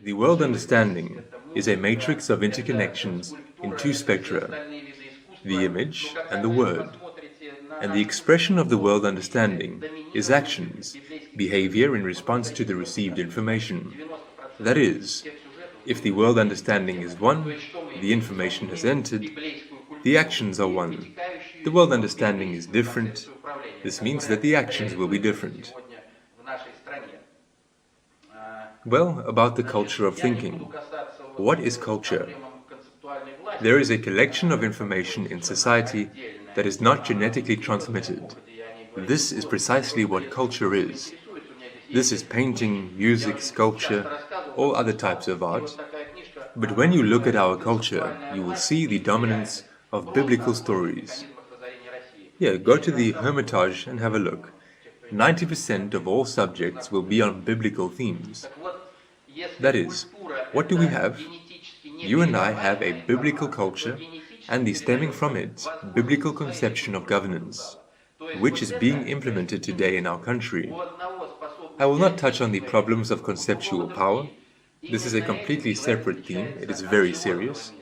The world understanding is a matrix of interconnections in two spectra, the image and the word. And the expression of the world understanding is actions, behavior in response to the received information. That is, if the world understanding is one, the information has entered, the actions are one. The world understanding is different. This means that the actions will be different. Well, about the culture of thinking. What is culture? There is a collection of information in society that is not genetically transmitted. This is precisely what culture is. This is painting, music, sculpture, all other types of art. But when you look at our culture, you will see the dominance of biblical stories. Yeah, go to the Hermitage and have a look. 90% of all subjects will be on biblical themes. That is, what do we have? You and I have a biblical culture and the stemming from it biblical conception of governance, which is being implemented today in our country. I will not touch on the problems of conceptual power. This is a completely separate theme. It is very serious.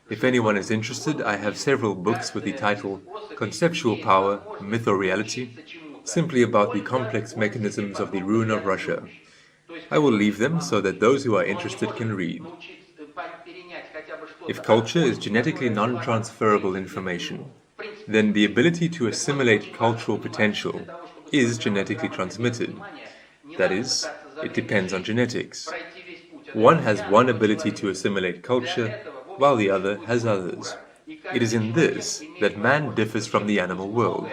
If anyone is interested, I have several books with the title Conceptual Power, Myth or Reality, simply about the complex mechanisms of the ruin of Russia. I will leave them so that those who are interested can read. If culture is genetically non-transferable information, then the ability to assimilate cultural potential is genetically transmitted. That is, it depends on genetics. One has one ability to assimilate culture, while the other has others. It is in this that man differs from the animal world.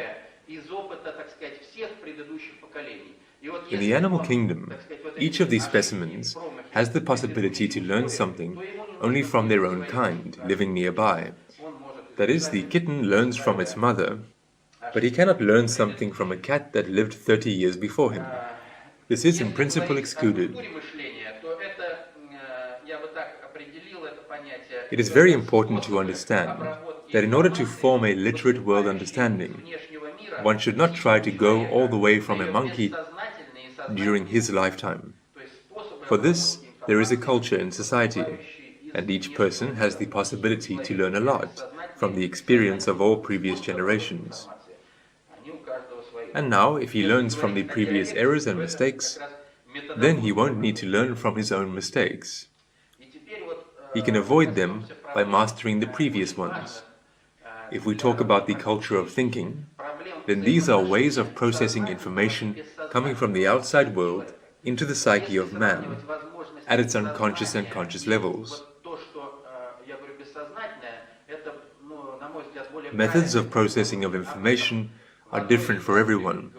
In the animal kingdom, each of these specimens has the possibility to learn something only from their own kind, living nearby. That is, the kitten learns from its mother, but he cannot learn something from a cat that lived 30 years before him. This is in principle excluded. It is very important to understand that in order to form a literate world understanding, one should not try to go all the way from a monkey during his lifetime. For this, there is a culture in society, and each person has the possibility to learn a lot from the experience of all previous generations. And now, if he learns from the previous errors and mistakes, then he won't need to learn from his own mistakes. He can avoid them by mastering the previous ones. If we talk about the culture of thinking, then these are ways of processing information coming from the outside world into the psyche of man at its unconscious and conscious levels. Methods of processing of information are different for everyone.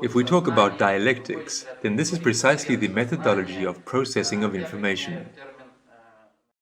If we talk about dialectics, then this is precisely the methodology of processing of information.